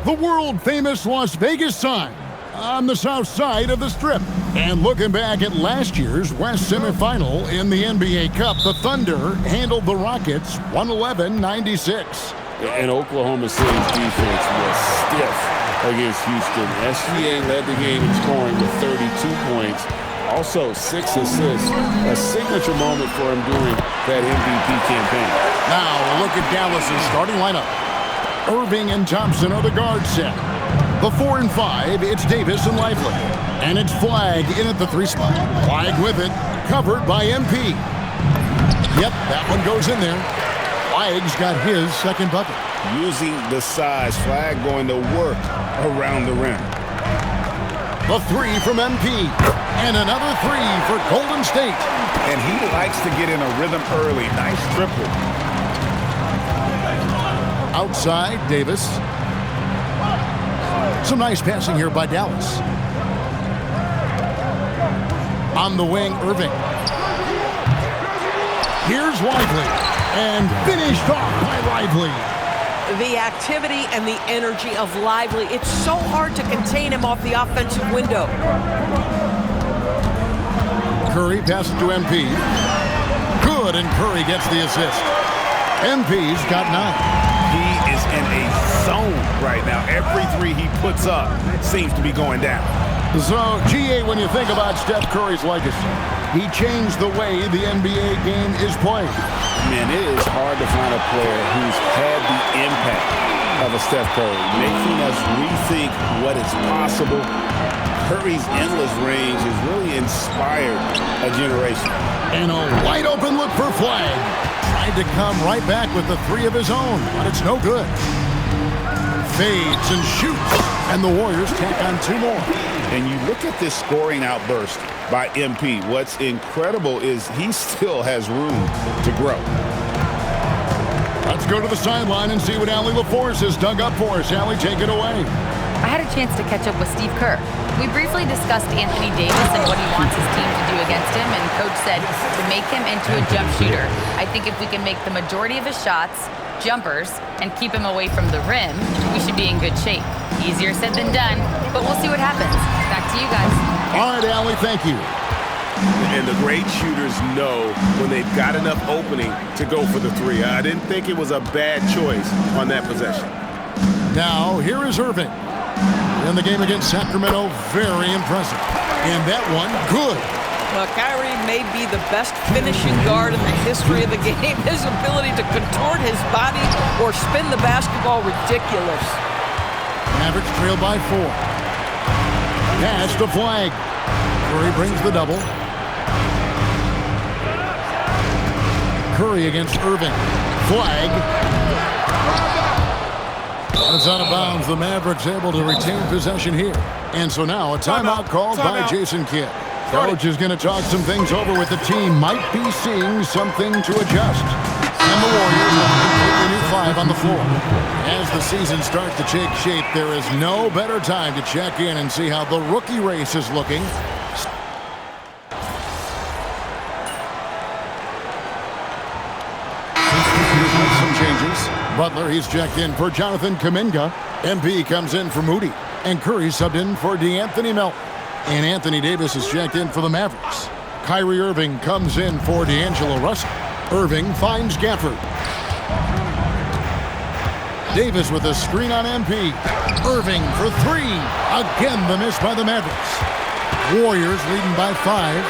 the world-famous Las Vegas sign on the south side of the Strip. And looking back at last year's West semifinal in the NBA Cup, the Thunder handled the Rockets 111-96. And Oklahoma City's defense was stiff against Houston. SGA led the game in scoring with 32 points. Also 6 assists, a signature moment for him during that MVP campaign. Now a look at Dallas's starting lineup. Irving and Thompson are the guard set. The 4 and 5, it's Davis and Lively. And it's Flagg in at the 3 spot. Flagg with it, covered by MP. Yep, that one goes in there. Flagg's got his second bucket. Using the size, Flagg going to work around the rim. The 3 from MP. And another 3 for Golden State. And he likes to get in a rhythm early. Nice triple. Outside, Davis. Some nice passing here by Dallas. On the wing, Irving. Here's Lively. And finished off by Lively. The activity and the energy of Lively. It's so hard to contain him off the offensive window. Curry passes to MP. Good, and Curry gets the assist. MP's got 9. He is in a zone right now. Every 3 he puts up seems to be going down. So, GA, when you think about Steph Curry's legacy, he changed the way the NBA game is played. Man, it is hard to find a player who's had the impact of a Steph Curry, making us rethink what is possible. Curry's endless range has really inspired a generation. And a wide open look for Flagg. Tried to come right back with the 3 of his own, but it's no good. Fades and shoots, and the Warriors tack on 2 more. And you look at this scoring outburst by MP. What's incredible is he still has room to grow. Let's go to the sideline and see what Allie LaForce has dug up for us. Allie, take it away. I had a chance to catch up with Steve Kerr. We briefly discussed Anthony Davis and what he wants his team to do against him, and Coach said to make him into a jump shooter. I think if we can make the majority of his shots jumpers and keep him away from the rim, we should be in good shape. Easier said than done, but we'll see what happens. Back to you guys. All right, Allie, thank you. And the great shooters know when they've got enough opening to go for the 3. I didn't think it was a bad choice on that possession. Now, here is Irving. In the game against Sacramento, very impressive. And that one, good. Mycareer may be the best finishing guard in the history of the game. His ability to contort his body or spin the basketball, ridiculous. Mavericks trail by 4. Pass to Flagg. Curry brings the double. Curry against Irving. Flagg. It's out of bounds. The Mavericks able to retain possession here. And so now a timeout called by Jason Kidd. Coach is going to talk some things over with the team. Might be seeing something to adjust. And the Warriors have a completely new 5 on the floor. As the season starts to take shape, there is no better time to check in and see how the rookie race is looking. Some changes. Butler, he's checked in for Jonathan Kuminga. MP comes in for Moody. And Curry subbed in for DeAnthony Melton. And Anthony Davis is checked in for the Mavericks. Kyrie Irving comes in for D'Angelo Russell. Irving finds Gafford. Davis with a screen on MP. Irving for 3. Again, the miss by the Mavericks. Warriors leading by 5.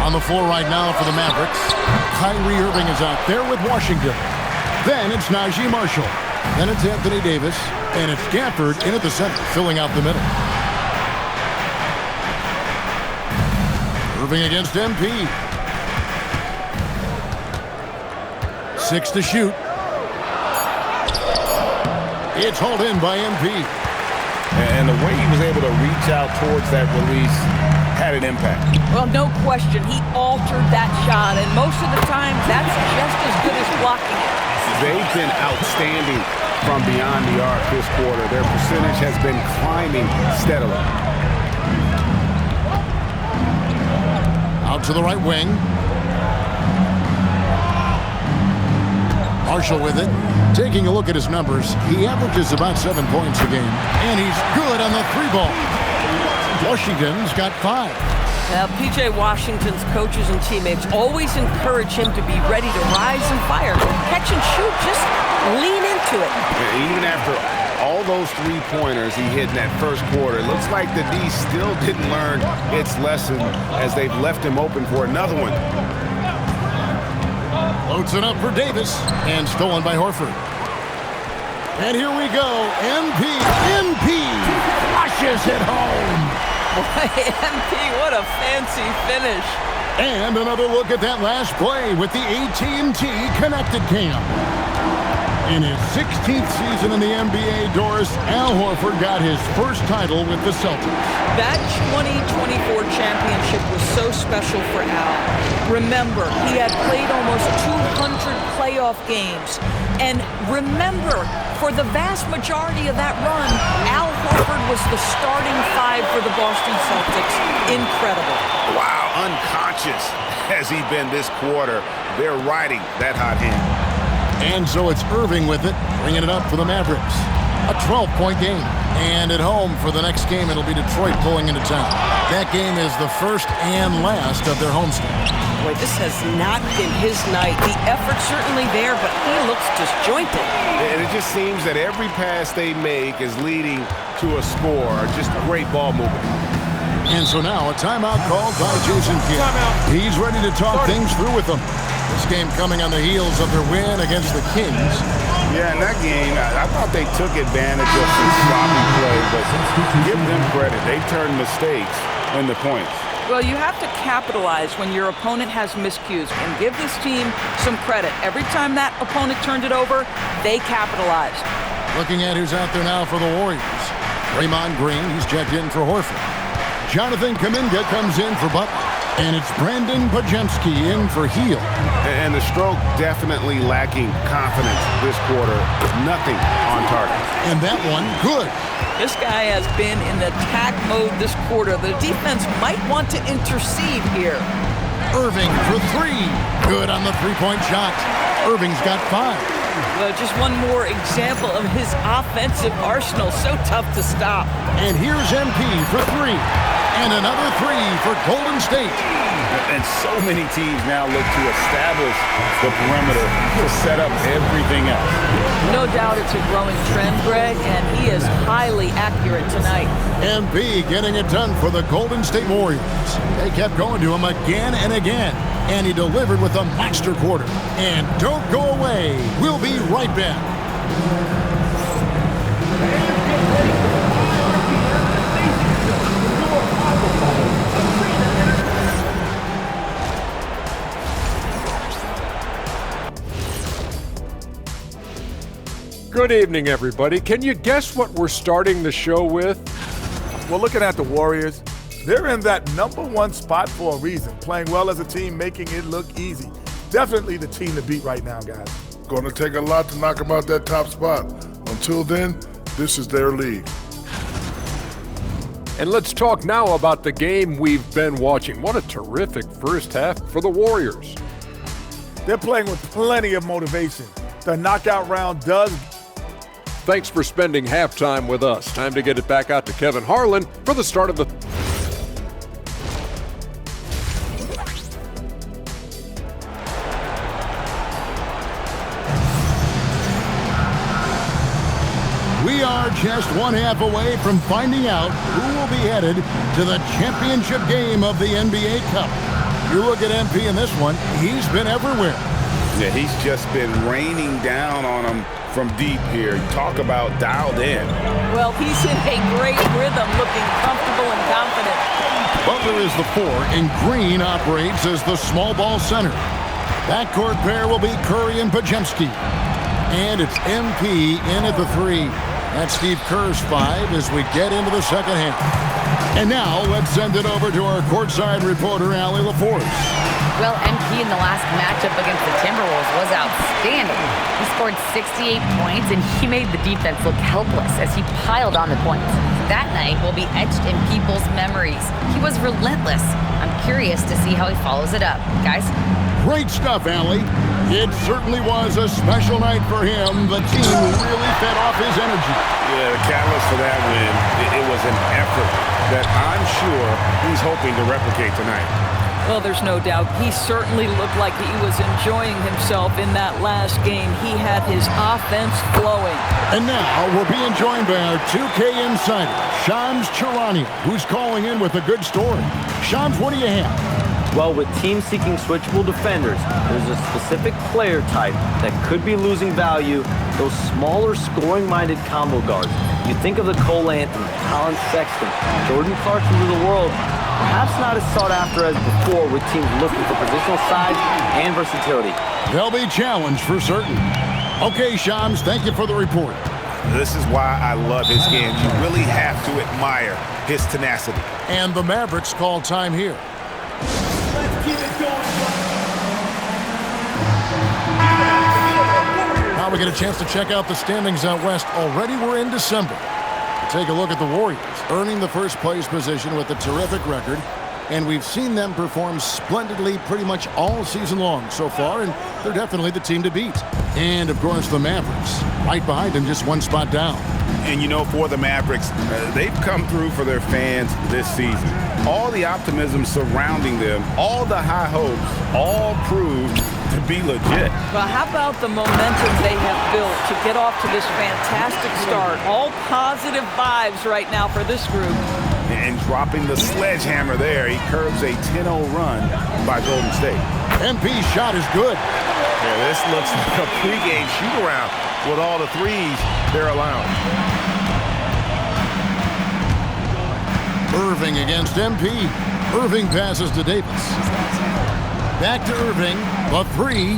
On the floor right now for the Mavericks. Kyrie Irving is out there with Washington. Then it's Najee Marshall. Then it's Anthony Davis. And it's Gafford in at the center, filling out the middle. Irving against MP. 6 to shoot. It's hauled in by MP. And the way he was able to reach out towards that release had an impact. Well, no question. He altered that shot, and most of the time, that's just as good as blocking it. They've been outstanding from beyond the arc this quarter. Their percentage has been climbing steadily. Out to the right wing. Marshall with it. Taking a look at his numbers, he averages about 7 points a game. And he's good on the 3-ball. Washington's got 5. Now, P.J. Washington's coaches and teammates always encourage him to be ready to rise and fire. Catch and shoot, just lean into it. And even after all those 3-pointers he hit in that first quarter, it looks like the D still didn't learn its lesson as they've left him open for another one. Loads it up for Davis, and stolen by Horford. And here we go, MP flushes it home. Boy, MP, what a fancy finish. And another look at that last play with the AT&T Connected Cam. In his 16th season in the NBA, Doris, Al Horford got his first title with the Celtics. That 2024 championship was so special for Al. Remember, he had played almost 200 playoff games. And remember, for the vast majority of that run, Al Horford was the starting 5 for the Boston Celtics. Incredible. Wow, unconscious has he been this quarter. They're riding that hot hand. And so it's Irving with it, bringing it up for the Mavericks. A 12-point game. And at home for the next game, it'll be Detroit pulling into town. That game is the first and last of their homestand. Boy, this has not been his night. The effort's certainly there, but he looks disjointed. And it just seems that every pass they make is leading to a score. Just great ball movement. And so now a timeout called by Jason Kidd. He's ready to talk things through with them. This game coming on the heels of their win against the Kings. Yeah, in that game, I thought they took advantage of some sloppy play, but give them credit. They turned mistakes into points. Well, you have to capitalize when your opponent has miscues, and give this team some credit. Every time that opponent turned it over, they capitalized. Looking at who's out there now for the Warriors. Draymond Green, he's checked in for Horford. Jonathan Kuminga comes in for Butler. And it's Brandon Pajemski in for Heel. And the stroke definitely lacking confidence this quarter. Nothing on target. And that one, good. This guy has been in attack mode this quarter. The defense might want to intercede here. Irving for 3. Good on the 3-point shot. Irving's got 5. Well, just one more example of his offensive arsenal. So tough to stop. And here's MP for 3. And another 3 for Golden State. And so many teams now look to establish the perimeter to set up everything else. No doubt it's a growing trend, Greg, and he is highly accurate tonight. MP getting it done for the Golden State Warriors. They kept going to him again and again. And he delivered with a monster quarter. And don't go away. We'll be right back. Good evening, everybody. Can you guess what we're starting the show with? We're looking at the Warriors. They're in that #1 spot for a reason, playing well as a team, making it look easy. Definitely the team to beat right now, guys. Going to take a lot to knock them out that top spot. Until then, this is their league. And let's talk now about the game we've been watching. What a terrific first half for the Warriors. They're playing with plenty of motivation. The knockout round does. Thanks for spending halftime with us. Time to get it back out to Kevin Harlan for the start of the... We are just one half away from finding out who will be headed to the championship game of the NBA Cup. You look at MP in this one, he's been everywhere. Yeah, he's just been raining down on them from deep here. Talk about dialed in. Well, he's in a great rhythm, looking comfortable and confident. Butler is the 4, and Green operates as the small ball center. Backcourt pair will be Curry and Pajemski. And it's MP in at the 3. That's Steve Kerr's 5 as we get into the second half. And now let's send it over to our courtside reporter, Allie LaForce. Well, MP in the last matchup against the Timberwolves was outstanding. He scored 68 points, and he made the defense look helpless as he piled on the points. That night will be etched in people's memories. He was relentless. I'm curious to see how he follows it up. Guys? Great stuff, Allie. It certainly was a special night for him. The team really fed off his energy. Yeah, the catalyst for that win, it was an effort that I'm sure he's hoping to replicate tonight. Well, there's no doubt. He certainly looked like he was enjoying himself in that last game. He had his offense flowing. And now we're being joined by our 2K insider, Shams Charania, who's calling in with a good story. Shams, what do you have? Well, with teams seeking switchable defenders, there's a specific player type that could be losing value, those smaller scoring-minded combo guards. You think of the Cole Anthony, Colin Sexton, Jordan Clarkson of the world, perhaps not as sought after as before with teams looking for positional size and versatility. They'll be challenged for certain. Okay, Shams, thank you for the report. This is why I love his game. You really have to admire his tenacity. And the Mavericks call time here. Now we get a chance to check out the standings out west. Already we're in December. Take a look at the Warriors, earning the first place position with a terrific record. And we've seen them perform splendidly pretty much all season long so far, and they're definitely the team to beat. And, of course, the Mavericks, right behind them, just one spot down. And, you know, for the Mavericks, they've come through for their fans this season. All the optimism surrounding them, all the high hopes, all proved to be legit. Well, how about the momentum they have built to get off to this fantastic start? All positive vibes right now for this group. And dropping the sledgehammer there, he curbs a 10-0 run by Golden State. MP's shot is good. Yeah, this looks like a pregame shoot-around with all the threes they're allowing. Irving against MP. Irving passes to Davis. Back to Irving. The three.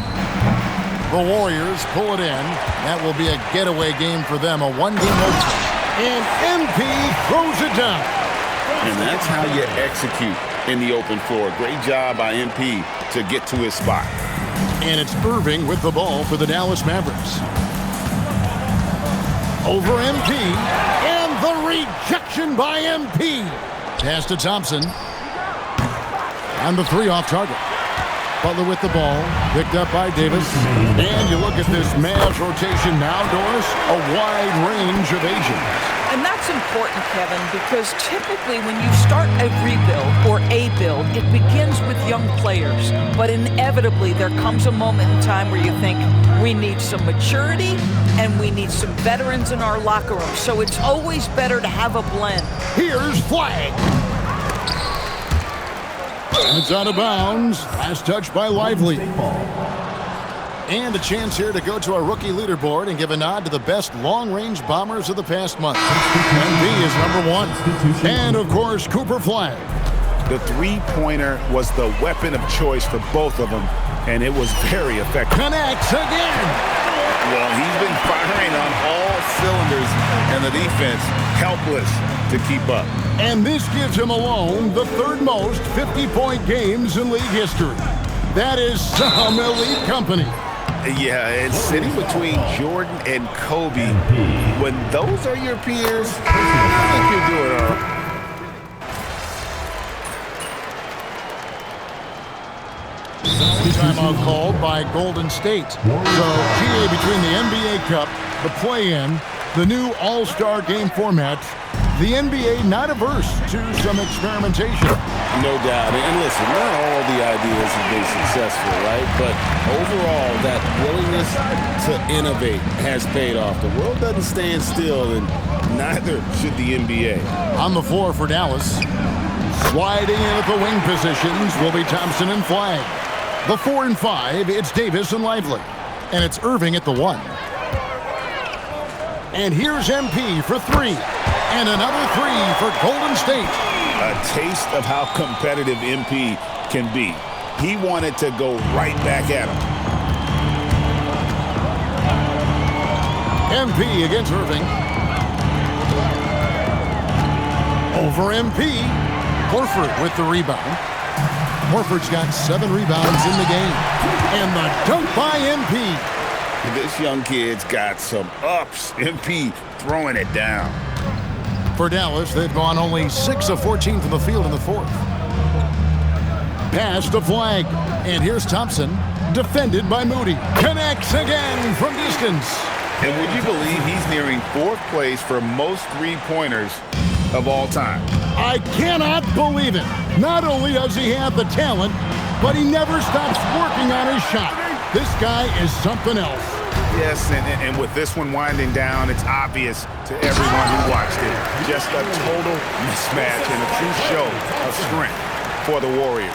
The Warriors pull it in. That will be a getaway game for them, a one-game overtime. And MP throws it down. And that's how you execute in the open floor. Great job by MP to get to his spot. And it's Irving with the ball for the Dallas Mavericks. Over MP. And the rejection by MP. Pass to Thompson. And the three off target. Butler with the ball. Picked up by Davis. And you look at this Mavs rotation now, Doris. A wide range of Asians. And that's important, Kevin, because typically when you start a rebuild or a build, it begins with young players. But inevitably, there comes a moment in time where you think, we need some maturity and we need some veterans in our locker room. So it's always better to have a blend. Here's Flag. And it's out of bounds. Last touch by Lively. And a chance here to go to our rookie leaderboard and give a nod to the best long-range bombers of the past month. MB is number one. And, of course, Cooper Flag. The three-pointer was the weapon of choice for both of them, and it was very effective. Connects again. Well, he's been firing on all cylinders, and the defense helpless to keep up. And this gives him alone the third most 50-point games in league history. That is some elite company. Yeah, and sitting between Jordan and Kobe, when those are your peers, I think you're doing all right. Timeout called by Golden State. So, GA between the NBA Cup, the play-in, the new All-Star game format, the NBA not averse to some experimentation. No doubt. And listen, not all the ideas have been successful, right? But overall, that willingness to innovate has paid off. The world doesn't stand still, and neither should the NBA. On the floor for Dallas, sliding in at the wing positions will be Thompson and Flag. The 4 and 5, it's Davis and Lively. And it's Irving at the 1. And here's MP for 3. And another 3 for Golden State. A taste of how competitive MP can be. He wanted to go right back at him. MP against Irving. Over MP. Horford with the rebound. Horford's got 7 rebounds in the game. And the dunk by MP. This young kid's got some ups. MP throwing it down. For Dallas, they've gone only 6 of 14 from the field in the fourth. Pass to flag. And here's Thompson, defended by Moody. Connects again from distance. And would you believe he's nearing 4th place for most three-pointers of all time? I cannot believe it. Not only does he have the talent, but he never stops working on his shot. This guy is something else. Yes, and with this one winding down, it's obvious to everyone who watched it. Just a total mismatch and a true show of strength for the Warriors.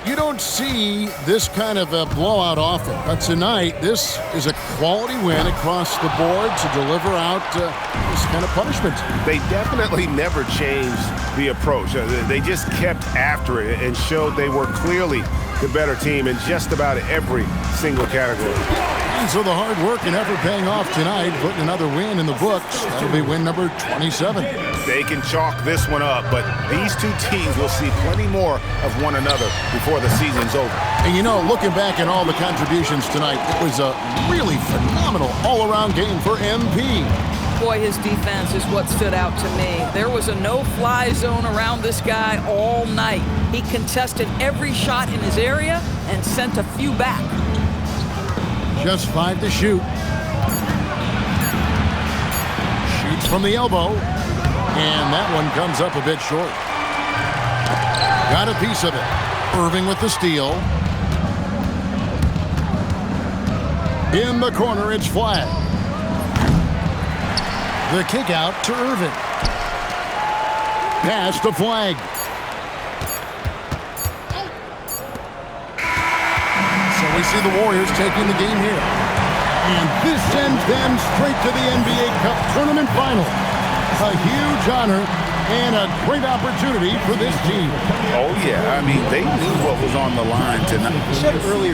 You don't see this kind of a blowout often, but tonight this is a quality win across the board to deliver out this kind of punishment. They definitely never changed the approach. They just kept after it and showed they were clearly the better team in just about every single category. And so the hard work and effort paying off tonight, putting another win in the books. That'll be win number 27. They can chalk this one up, but these two teams will see plenty more of one another before the season's over. And you know, looking back at all the contributions tonight, it was a really phenomenal all-around game for MP. Boy, his defense is what stood out to me. There was a no-fly zone around this guy all night. He contested every shot in his area and sent a few back. Just 5 to shoot. Shoots from the elbow. And that one comes up a bit short. Got a piece of it. Irving with the steal. In the corner, it's flat. The kick out to Irving. Pass to Flag. So we see the Warriors taking the game here. And this sends them straight to the NBA Cup Tournament Final. A huge honor and a great opportunity for this team. Oh, yeah. I mean, they knew what was on the line tonight. I said earlier